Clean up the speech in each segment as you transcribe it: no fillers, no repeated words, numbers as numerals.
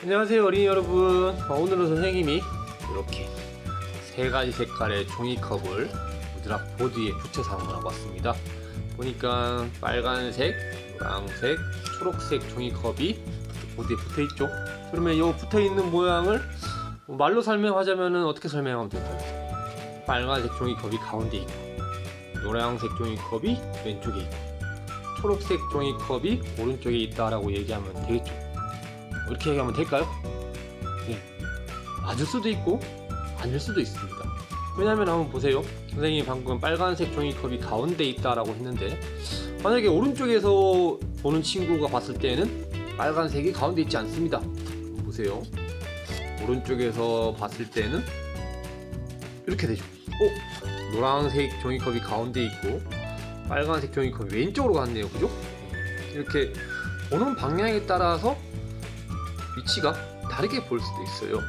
안녕하세요 어린이 여러분. 오늘은 선생님이 이렇게 세 가지 색깔의 종이컵을 우드락 보드에 붙여서 한번 해봤습니다. 보니까 빨간색, 노란색, 초록색 종이컵이 보드에 붙어있죠. 그러면 이 붙어있는 모양을 말로 설명하자면 어떻게 설명하면 될까요? 빨간색 종이컵이 가운데 있고, 노란색 종이컵이 왼쪽에 있고, 초록색 종이컵이 오른쪽에 있다라고 얘기하면 되겠죠. 이렇게 얘기하면 될까요? 네. 맞을 수도 있고 아닐 수도 있습니다. 왜냐면 한번 보세요. 선생님이 방금 빨간색 종이컵이 가운데 있다라고 했는데, 만약에 오른쪽에서 보는 친구가 봤을 때는 빨간색이 가운데 있지 않습니다. 한번 보세요. 오른쪽에서 봤을 때는 이렇게 되죠. 노란색 종이컵이 가운데 있고 빨간색 종이컵이 왼쪽으로 갔네요. 그죠? 이렇게 보는 방향에 따라서 위치가 다르게 보일 수도 있어요.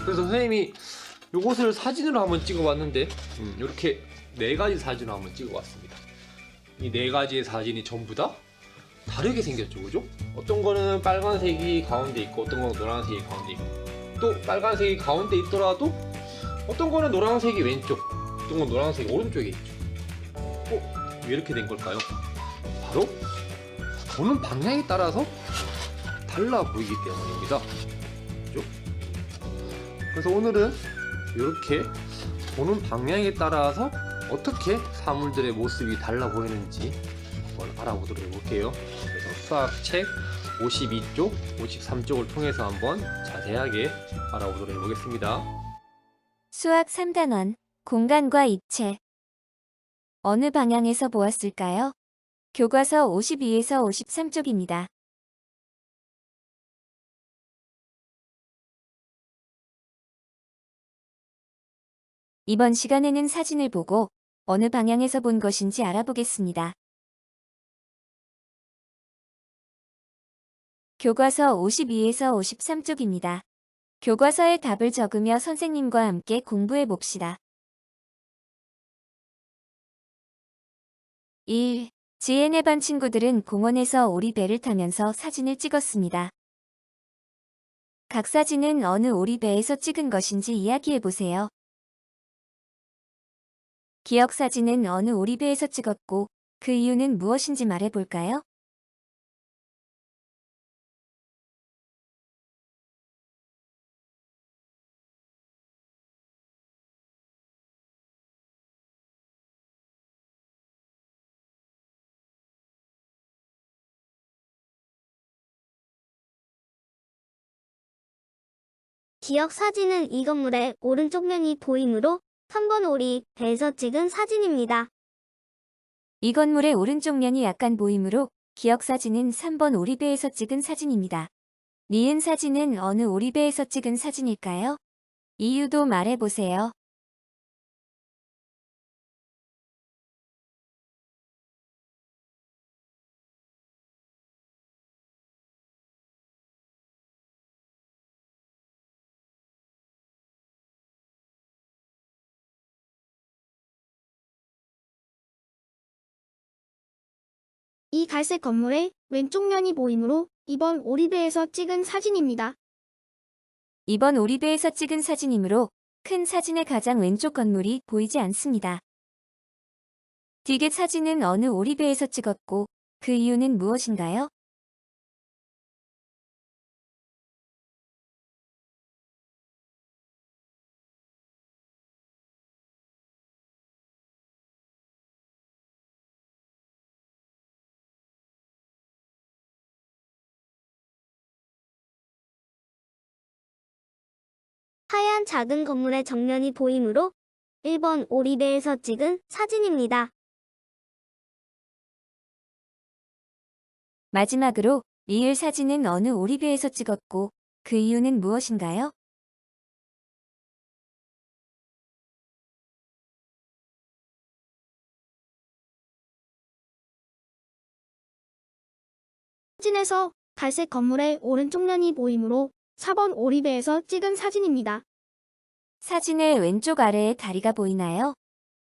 그래서 선생님이 이것을 사진으로 한번 찍어봤는데 이렇게 네 가지 사진을 한번 찍어봤습니다. 이 네 가지의 사진이 전부 다 다르게 생겼죠, 그죠? 어떤 거는 빨간색이 가운데 있고, 어떤 거는 노란색이 가운데 있고, 또 빨간색이 가운데 있더라도 어떤 거는 노란색이 왼쪽, 어떤 건 노란색이 오른쪽에 있죠. 왜 이렇게 된 걸까요? 바로 보는 방향에 따라서 달라 보이기 때문입니다. 그렇죠? 그래서 오늘은 이렇게 보는 방향에 따라서 어떻게 사물들의 모습이 달라 보이는지 한번 알아보도록 해볼게요. 그래서 수학책 52쪽, 53쪽을 통해서 한번 자세하게 알아보도록 해보겠습니다. 수학 3단원, 공간과 입체. 어느 방향에서 보았을까요? 교과서 52에서 53쪽입니다. 이번 시간에는 사진을 보고 어느 방향에서 본 것인지 알아보겠습니다. 교과서 52에서 53쪽입니다. 교과서에 답을 적으며 선생님과 함께 공부해 봅시다. 1. 지엔의 반 친구들은 공원에서 오리배를 타면서 사진을 찍었습니다. 각 사진은 어느 오리배에서 찍은 것인지 이야기해 보세요. 기억 사진은 어느 오리배에서 찍었고 그 이유는 무엇인지 말해 볼까요? 기억 사진은 이 건물의 오른쪽 면이 보이므로 3번 오리 배에서 찍은 사진입니다. 이 건물의 오른쪽 면이 약간 보이므로 기억 사진은 3번 오리배에서 찍은 사진입니다. 니은 사진은 어느 오리배에서 찍은 사진일까요? 이유도 말해 보세요. 이 갈색 건물의 왼쪽 면이 보이므로 2번 오리배에서 찍은 사진입니다. 이번 오리배에서 찍은 사진이므로 큰 사진의 가장 왼쪽 건물이 보이지 않습니다. 디귿 사진은 어느 오리배에서 찍었고 그 이유는 무엇인가요? 하얀 작은 건물의 정면이 보이므로 1번 오리배에서 찍은 사진입니다. 마지막으로 리을 사진은 어느 오리배에서 찍었고 그 이유는 무엇인가요? 사진에서 갈색 건물의 오른쪽 면이 보이므로 4번 오리배에서 찍은 사진입니다. 사진의 왼쪽 아래에 다리가 보이나요?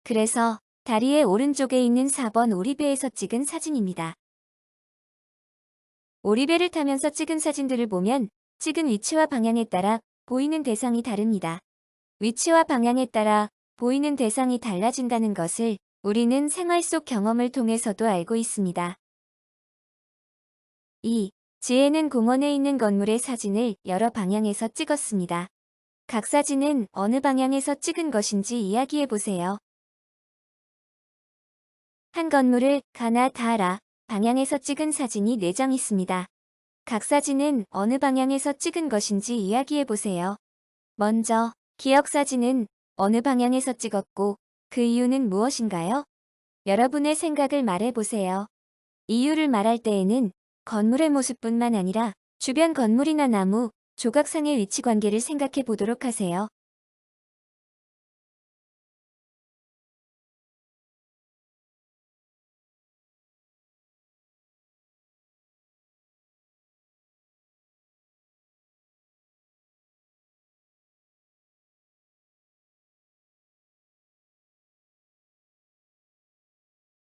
그래서 다리의 오른쪽에 있는 4번 오리배에서 찍은 사진입니다. 오리배를 타면서 찍은 사진들을 보면 찍은 위치와 방향에 따라 보이는 대상이 다릅니다. 위치와 방향에 따라 보이는 대상이 달라진다는 것을 우리는 생활 속 경험을 통해서도 알고 있습니다. 2. 지혜는 공원에 있는 건물의 사진을 여러 방향에서 찍었습니다. 각 사진은 어느 방향에서 찍은 것인지 이야기해 보세요. 한 건물을 가나 다라 방향에서 찍은 사진이 4장 있습니다. 각 사진은 어느 방향에서 찍은 것인지 이야기해 보세요. 먼저, 기억 사진은 어느 방향에서 찍었고 그 이유는 무엇인가요? 여러분의 생각을 말해 보세요. 이유를 말할 때에는 건물의 모습뿐만 아니라 주변 건물이나 나무, 조각상의 위치 관계를 생각해 보도록 하세요.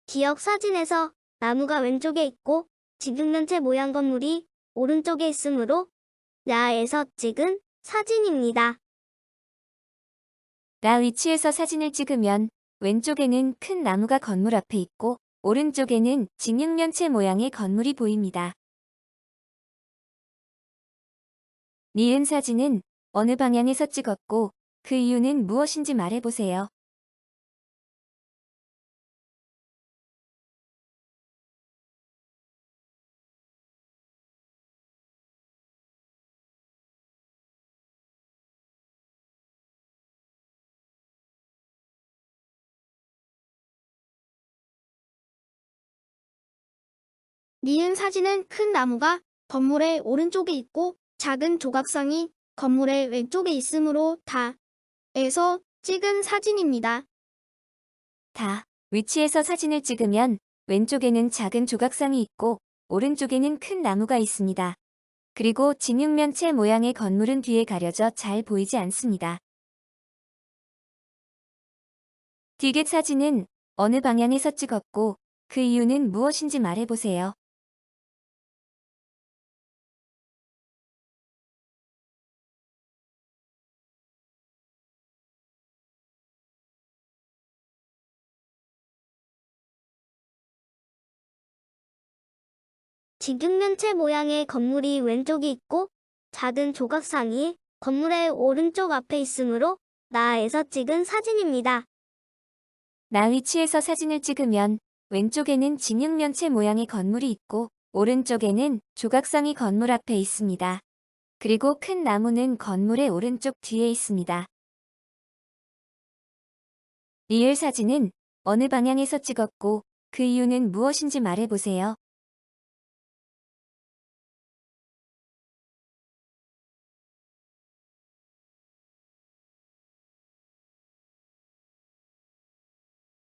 기억 사진에서 나무가 왼쪽에 있고 지극면체 모양 건물이 오른쪽에 있으므로 야에서 찍은 사진입니다. 라 위치에서 사진을 찍으면 왼쪽에는 큰 나무가 건물 앞에 있고 오른쪽에는 직육면체 모양의 건물이 보입니다. 니은 사진은 어느 방향에서 찍었고 그 이유는 무엇인지 말해보세요. 니은 사진은 큰 나무가 건물의 오른쪽에 있고 작은 조각상이 건물의 왼쪽에 있으므로 다에서 찍은 사진입니다. 다 위치에서 사진을 찍으면 왼쪽에는 작은 조각상이 있고 오른쪽에는 큰 나무가 있습니다. 그리고 직육면체 모양의 건물은 뒤에 가려져 잘 보이지 않습니다. 디귿 사진은 어느 방향에서 찍었고 그 이유는 무엇인지 말해보세요. 직육면체 모양의 건물이 왼쪽에 있고 작은 조각상이 건물의 오른쪽 앞에 있으므로 나에서 찍은 사진입니다. 나 위치에서 사진을 찍으면 왼쪽에는 직육면체 모양의 건물이 있고 오른쪽에는 조각상이 건물 앞에 있습니다. 그리고 큰 나무는 건물의 오른쪽 뒤에 있습니다. 리을 사진은 어느 방향에서 찍었고 그 이유는 무엇인지 말해보세요.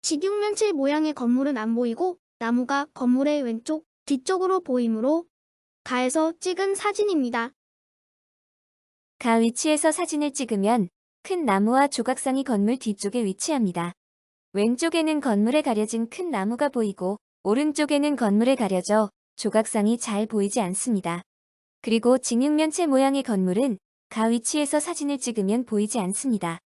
직육면체 모양의 건물은 안 보이고 나무가 건물의 왼쪽, 뒤쪽으로 보이므로 가에서 찍은 사진입니다. 가 위치에서 사진을 찍으면 큰 나무와 조각상이 건물 뒤쪽에 위치합니다. 왼쪽에는 건물에 가려진 큰 나무가 보이고 오른쪽에는 건물에 가려져 조각상이 잘 보이지 않습니다. 그리고 직육면체 모양의 건물은 가 위치에서 사진을 찍으면 보이지 않습니다.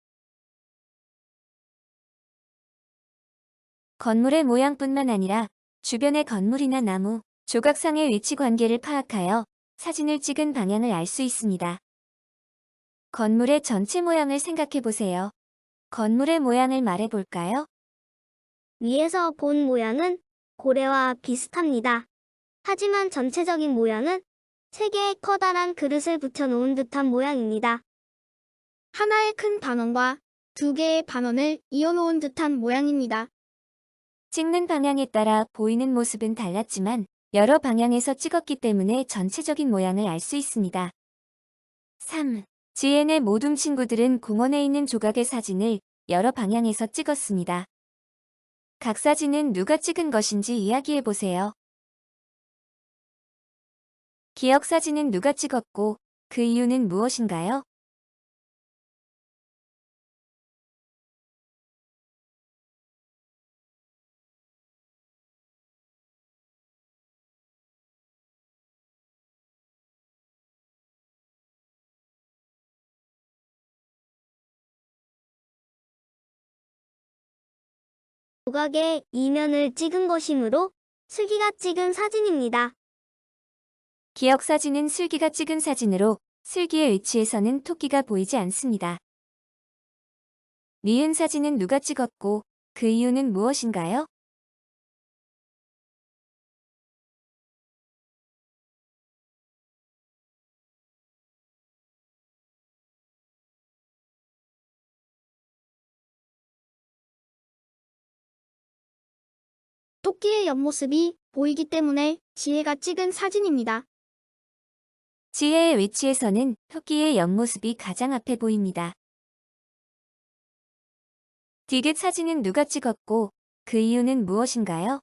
건물의 모양뿐만 아니라 주변의 건물이나 나무, 조각상의 위치 관계를 파악하여 사진을 찍은 방향을 알 수 있습니다. 건물의 전체 모양을 생각해 보세요. 건물의 모양을 말해 볼까요? 위에서 본 모양은 고래와 비슷합니다. 하지만 전체적인 모양은 세 개의 커다란 그릇을 붙여놓은 듯한 모양입니다. 하나의 큰 반원과 두 개의 반원을 이어놓은 듯한 모양입니다. 찍는 방향에 따라 보이는 모습은 달랐지만 여러 방향에서 찍었기 때문에 전체적인 모양을 알 수 있습니다. 3. 지엔의 모둠 친구들은 공원에 있는 조각의 사진을 여러 방향에서 찍었습니다. 각 사진은 누가 찍은 것인지 이야기해 보세요. 기억 사진은 누가 찍었고 그 이유는 무엇인가요? 조각의 이면을 찍은 것이므로 슬기가 찍은 사진입니다. 기억 사진은 슬기가 찍은 사진으로 슬기의 위치에서는 토끼가 보이지 않습니다. 니은 사진은 누가 찍었고 그 이유는 무엇인가요? 토끼의 옆모습이 보이기 때문에 지혜가 찍은 사진입니다. 지혜의 위치에서는 토끼의 옆모습이 가장 앞에 보입니다. 디귿 사진은 누가 찍었고 그 이유는 무엇인가요?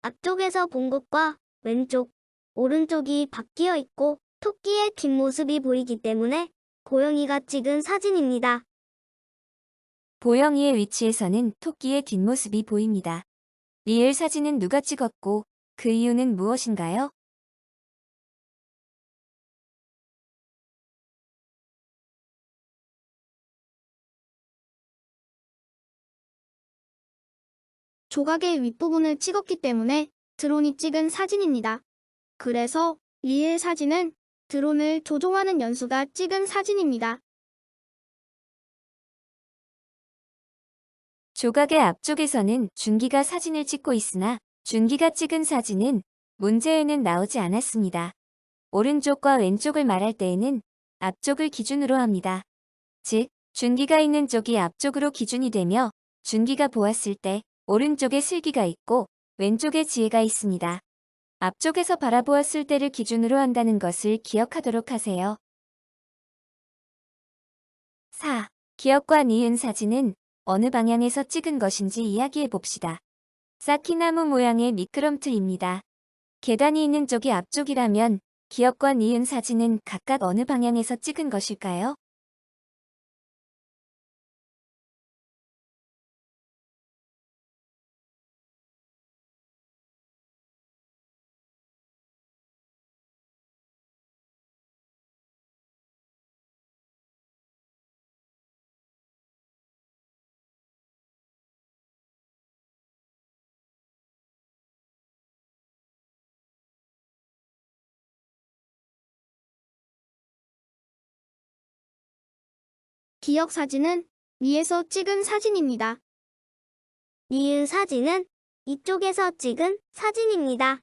앞쪽에서 본 것과 왼쪽, 오른쪽이 바뀌어 있고 토끼의 뒷모습이 보이기 때문에 고영이가 찍은 사진입니다. 보영이의 위치에서는 토끼의 뒷모습이 보입니다. 리을 사진은 누가 찍었고 그 이유는 무엇인가요? 조각의 윗부분을 찍었기 때문에 드론이 찍은 사진입니다. 그래서 리의 사진은 드론을 조종하는 연수가 찍은 사진입니다. 조각의 앞쪽에서는 준기가 사진을 찍고 있으나 준기가 찍은 사진은 문제에는 나오지 않았습니다. 오른쪽과 왼쪽을 말할 때에는 앞쪽을 기준으로 합니다. 즉, 준기가 있는 쪽이 앞쪽으로 기준이 되며 준기가 보았을 때 오른쪽에 슬기가 있고 왼쪽에 지혜가 있습니다. 앞쪽에서 바라보았을 때를 기준으로 한다는 것을 기억하도록 하세요. 4. 기억과 니은 사진은 어느 방향에서 찍은 것인지 이야기해 봅시다. 쌓기나무 모양의 미끄럼틀입니다. 계단이 있는 쪽이 앞쪽이라면 기억과 니은 사진은 각각 어느 방향에서 찍은 것일까요? 기억 사진은 위에서 찍은 사진입니다. 니은 사진은 이쪽에서 찍은 사진입니다.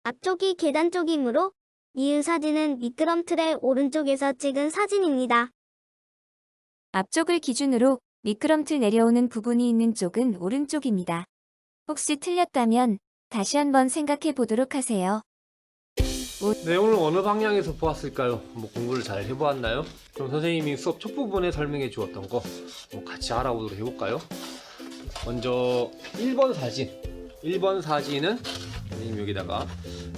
앞쪽이 계단 쪽이므로 니은 사진은 미끄럼틀의 오른쪽에서 찍은 사진입니다. 앞쪽을 기준으로 미끄럼틀 내려오는 부분이 있는 쪽은 오른쪽입니다. 혹시 틀렸다면 다시 한번 생각해 보도록 하세요. 네, 오늘 어느 방향에서 보았을까요? 공부를 잘 해보았나요? 그럼 선생님이 수업 첫 부분에 설명해 주었던 거 같이 알아보도록 해볼까요? 먼저 1번 사진. 1번 사진은 선생님 여기다가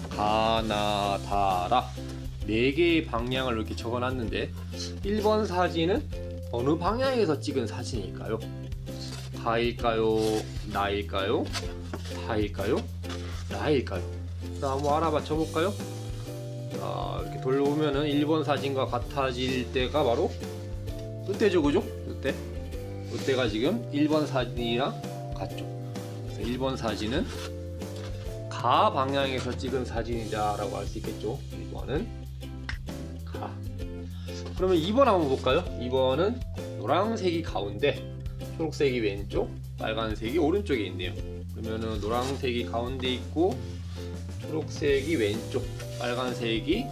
가나다라 4개의 방향을 이렇게 적어놨는데 1번 사진은 어느 방향에서 찍은 사진일까요? 가일까요? 나일까요? 타일까요? 라일까요? 자, 한번 알아봐 쳐볼까요? 자, 이렇게 돌려보면은 1번 사진과 같아질 때가 바로 이때죠, 그죠? 이때가 지금 1번 사진이랑 같죠. 그래서 1번 사진은 가 방향에서 찍은 사진이다 라고 할 수 있겠죠. 1번은 가. 그러면 2번 한번 볼까요? 2번은 노란색이 가운데, 초록색이 왼쪽, 빨간색이 오른쪽에 있네요. 그러면은 노란색이 가운데 있고 초록색이 왼쪽, 빨간색이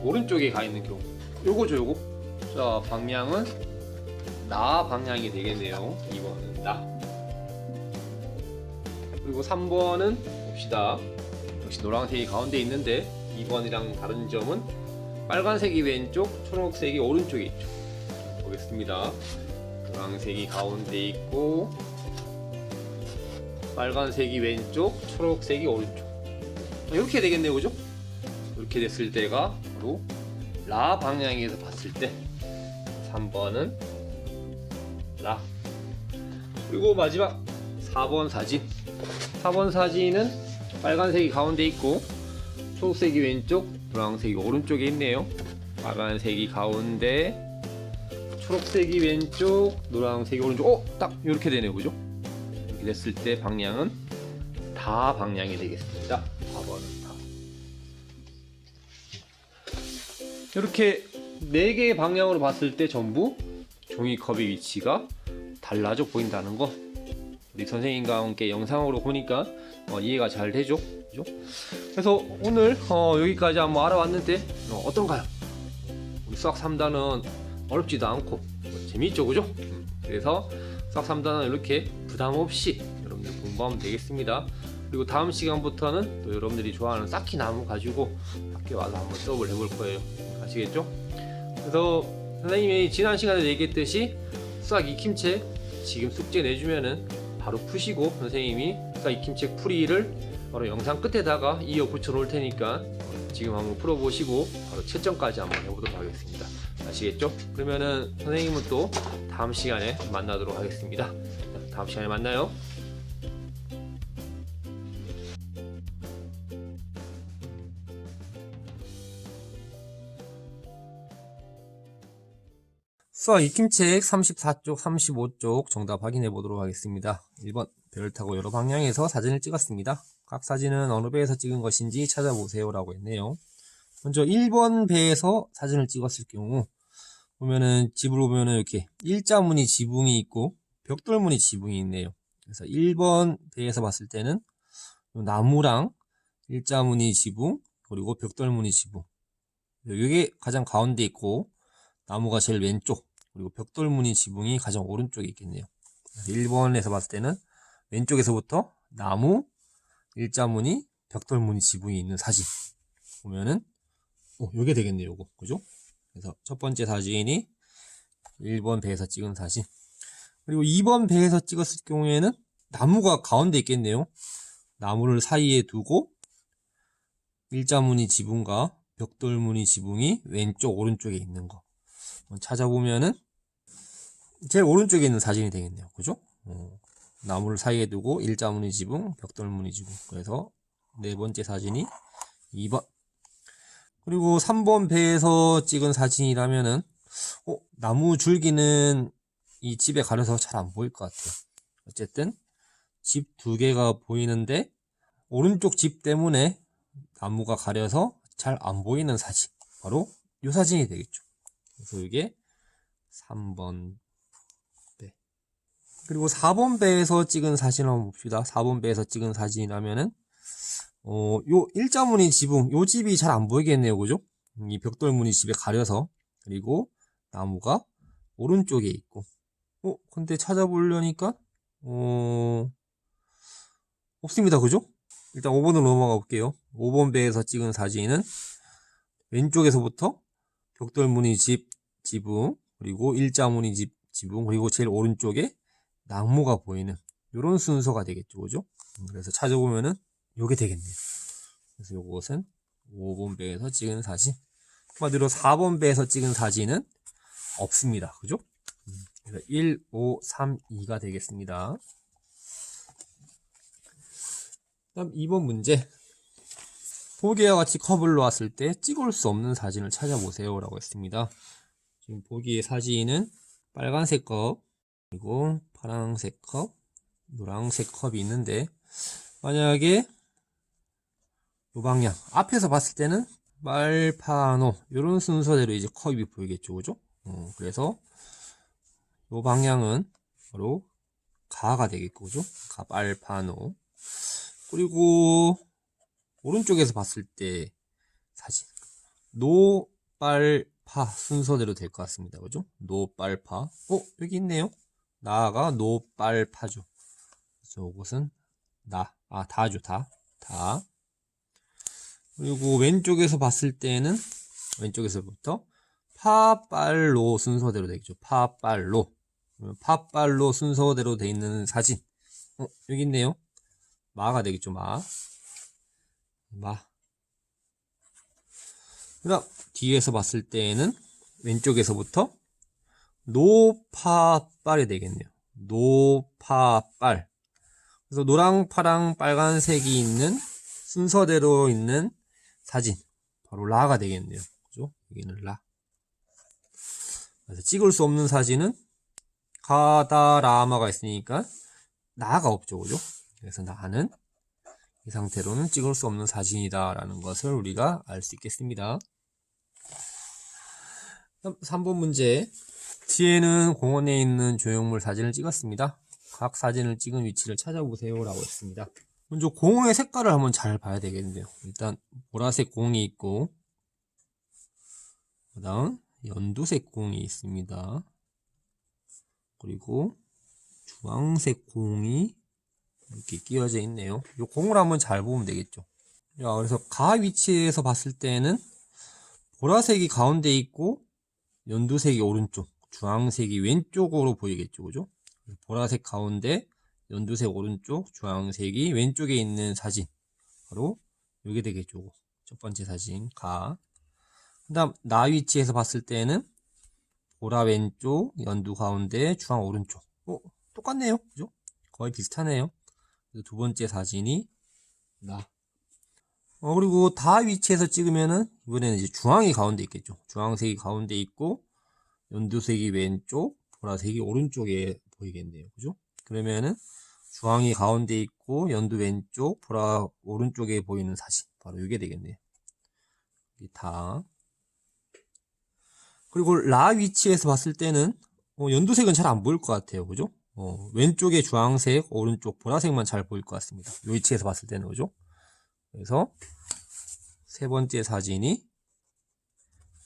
오른쪽에 가 있는 경우, 요거죠, 요거. 자, 방향은 나 방향이 되겠네요. 2번은 나. 그리고 3번은 봅시다. 역시 노란색이 가운데 있는데 2번이랑 다른 점은 빨간색이 왼쪽, 초록색이 오른쪽에 있죠. 보겠습니다. 노란색이 가운데 있고 빨간색이 왼쪽, 초록색이 오른쪽. 이렇게 되겠네요, 그죠? 이렇게 됐을 때가 바로 라 방향에서 봤을 때 3번은 라. 그리고 마지막 4번 사진. 4번 사진은 빨간색이 가운데 있고 초록색이 왼쪽, 노란색이 오른쪽에 있네요. 빨간색이 가운데, 초록색이 왼쪽, 노란색이 오른쪽. 딱 이렇게 되네요, 그죠? 이렇게 됐을 때 방향은 다 방향이 되겠습니다. 4번은 다. 이렇게 4개의 방향으로 봤을 때 전부 종이컵의 위치가 달라져 보인다는 거, 우리 선생님과 함께 영상으로 보니까 이해가 잘 되죠? 그죠? 그래서 오늘 여기까지 한번 알아봤는데 어떤가요? 우리 수학 3단은 어렵지도 않고 재미있죠, 그죠? 그래서 수학 3단은 이렇게 부담 없이 여러분들 공부하면 되겠습니다. 그리고 다음 시간부터는 또 여러분들이 좋아하는 쌓기 나무 가지고 학교에 와서 한번 수업을 해볼 거예요. 아시겠죠? 그래서 선생님이 지난 시간에 얘기했듯이 수학 익힘책 지금 숙제 내주면은 바로 푸시고, 선생님이 수학 익힘책 풀이를 바로 영상 끝에다가 이어 붙여 놓을 테니까 지금 한번 풀어보시고 바로 채점까지 한번 해보도록 하겠습니다. 아시겠죠? 그러면은 선생님은 또 다음 시간에 만나도록 하겠습니다. 다음 시간에 만나요. 수학 익힘책 34쪽, 35쪽 정답 확인해 보도록 하겠습니다. 1번, 배를 타고 여러 방향에서 사진을 찍었습니다. 각 사진은 어느 배에서 찍은 것인지 찾아보세요 라고 했네요. 먼저 1번 배에서 사진을 찍었을 경우 보면은, 집으로 보면은 이렇게 일자무늬 지붕이 있고 벽돌무늬 지붕이 있네요. 그래서 1번 배에서 봤을 때는 나무랑 일자무늬 지붕 그리고 벽돌무늬 지붕, 이게 가장 가운데 있고 나무가 제일 왼쪽, 그리고 벽돌무늬 지붕이 가장 오른쪽에 있겠네요. 1번에서 봤을 때는 왼쪽에서부터 나무, 일자무늬, 벽돌무늬 지붕이 있는 사진 보면은 요게 되겠네요. 요거, 그죠? 그래서 첫 번째 사진이 1번 배에서 찍은 사진. 그리고 2번 배에서 찍었을 경우에는 나무가 가운데 있겠네요. 나무를 사이에 두고 일자무늬 지붕과 벽돌무늬 지붕이 왼쪽, 오른쪽에 있는 거 찾아보면은 제일 오른쪽에 있는 사진이 되겠네요. 그죠? 나무를 사이에 두고 일자무늬 지붕, 벽돌무늬 지붕. 그래서 네 번째 사진이 2번. 그리고 3번 배에서 찍은 사진이라면은 나무 줄기는 이 집에 가려서 잘 안 보일 것 같아요. 어쨌든 집 2개가 보이는데 오른쪽 집 때문에 나무가 가려서 잘 안 보이는 사진, 바로 이 사진이 되겠죠. 그래서 이게 3번 배. 그리고 4번 배에서 찍은 사진을 한번 봅시다. 4번 배에서 찍은 사진이라면은 요 일자무늬 지붕, 요 집이 잘 안 보이겠네요. 그죠? 이 벽돌무늬 집에 가려서. 그리고 나무가 오른쪽에 있고. 근데 찾아보려니까 없습니다. 그죠? 일단 5번으로 넘어가 볼게요. 5번 배에서 찍은 사진은 왼쪽에서부터 벽돌무늬 집, 지붕, 그리고 일자무늬 집, 지붕, 그리고 제일 오른쪽에 나무가 보이는 이런 순서가 되겠죠. 그죠? 그래서 찾아보면은 요게 되겠네요. 그래서 요것은 5번 배에서 찍은 사진. 한마디로 4번 배에서 찍은 사진은 없습니다. 그죠? 그래서 1, 5, 3, 2가 되겠습니다. 다음 2번 문제. 보기와 같이 컵을 놓았을 때 찍을 수 없는 사진을 찾아보세요 라고 했습니다. 지금 보기의 사진은 빨간색 컵, 그리고 파란색 컵, 노란색 컵이 있는데, 만약에 이 방향 앞에서 봤을 때는 빨파노 이런 순서대로 이제 컵이 보이겠죠. 그죠? 그래서 이 방향은 바로 가가 되겠고, 그죠? 가, 빨파노. 그리고 오른쪽에서 봤을 때 사진 노, 빨파 순서대로 될 것 같습니다. 그죠? 노, 빨파. 여기 있네요. 나가 노, 빨파죠. 그래서 이것은 다죠. 다. 그리고 왼쪽에서 봤을 때는 왼쪽에서부터 파빨로 순서대로 되겠죠. 파빨로 순서대로 돼 있는 사진. 여기 있네요. 마가 되겠죠. 마. 그다음 뒤에서 봤을 때는 왼쪽에서부터 노파빨이 되겠네요. 노파빨. 그래서 노랑, 파랑, 빨간색이 있는 순서대로 있는 사진, 바로 라가 되겠네요. 그죠? 여기는 라. 그래서 찍을 수 없는 사진은 카다라마가 있으니까 나가 없죠. 그죠? 그래서 나는 이 상태로는 찍을 수 없는 사진이다 라는 것을 우리가 알 수 있겠습니다. 3번 문제. 지혜는 공원에 있는 조형물 사진을 찍었습니다. 각 사진을 찍은 위치를 찾아보세요 라고 했습니다. 먼저 공의 색깔을 한번 잘 봐야 되겠네요. 일단 보라색 공이 있고, 그 다음 연두색 공이 있습니다. 그리고 주황색 공이 이렇게 끼워져 있네요. 이 공을 한번 잘 보면 되겠죠. 자, 그래서 가 위치에서 봤을 때는 보라색이 가운데 있고 연두색이 오른쪽, 주황색이 왼쪽으로 보이겠죠. 그죠? 보라색 가운데, 연두색 오른쪽, 주황색이 왼쪽에 있는 사진. 바로 이게 되겠죠. 첫 번째 사진, 가. 그 다음, 나 위치에서 봤을 때는 보라 왼쪽, 연두 가운데, 주황 오른쪽. 똑같네요. 그죠? 거의 비슷하네요. 두 번째 사진이 나. 그리고 다 위치에서 찍으면은 이번에는 이제 주황이 가운데 있겠죠. 주황색이 가운데 있고 연두색이 왼쪽, 보라색이 오른쪽에 보이겠네요. 그죠? 그러면은 주황이 가운데 있고 연두 왼쪽, 보라 오른쪽에 보이는 사진. 바로 이게 되겠네요. 다. 그리고 라 위치에서 봤을 때는 연두색은 잘 안 보일 것 같아요. 그죠? 왼쪽에 주황색, 오른쪽 보라색만 잘 보일 것 같습니다. 이 위치에서 봤을 때는. 그죠? 그래서 세 번째 사진이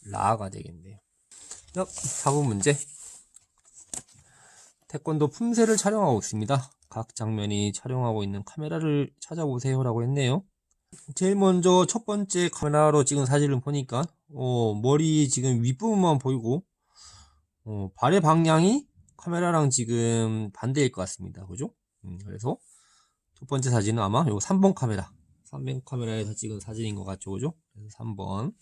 라가 되겠네요. 4번 문제. 태권도 품새를 촬영하고 있습니다. 각 장면이 촬영하고 있는 카메라를 찾아보세요 라고 했네요. 제일 먼저 첫 번째 카메라로 찍은 사진을 보니까 머리 지금 윗부분만 보이고 발의 방향이 카메라랑 지금 반대일 것 같습니다. 그죠? 그래서 첫 번째 사진은 아마 요 3번 카메라, 3번 카메라에서 찍은 사진인 것 같죠. 그죠? 그래서 3번.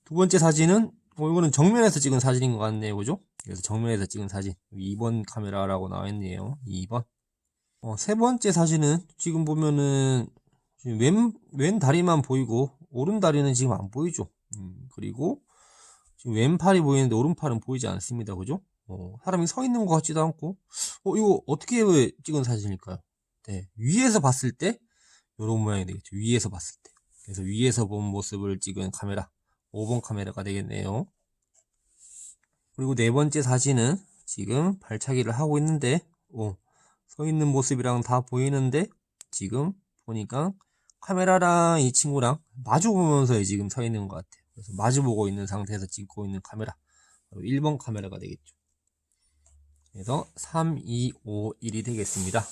두 번째 사진은 이거는 정면에서 찍은 사진인 것 같네요. 그죠? 그래서 정면에서 찍은 사진 2번 카메라라고 나와 있네요. 2번. 세 번째 사진은 지금 보면은 왼 다리만 보이고 오른 다리는 지금 안 보이죠. 그리고 지금 왼팔이 보이는데 오른팔은 보이지 않습니다. 그죠? 사람이 서 있는 것 같지도 않고. 이거 어떻게 찍은 사진일까요? 네, 위에서 봤을 때 이런 모양이 되겠죠. 위에서 봤을 때. 그래서 위에서 본 모습을 찍은 카메라 5번 카메라가 되겠네요. 그리고 네 번째 사진은 지금 발차기를 하고 있는데 서 있는 모습이랑 다 보이는데 지금 보니까 카메라랑 이 친구랑 마주보면서 지금 서 있는 것 같아요. 그래서 마주보고 있는 상태에서 찍고 있는 카메라 바로 1번 카메라가 되겠죠. 그래서 3, 2, 5, 1이 되겠습니다.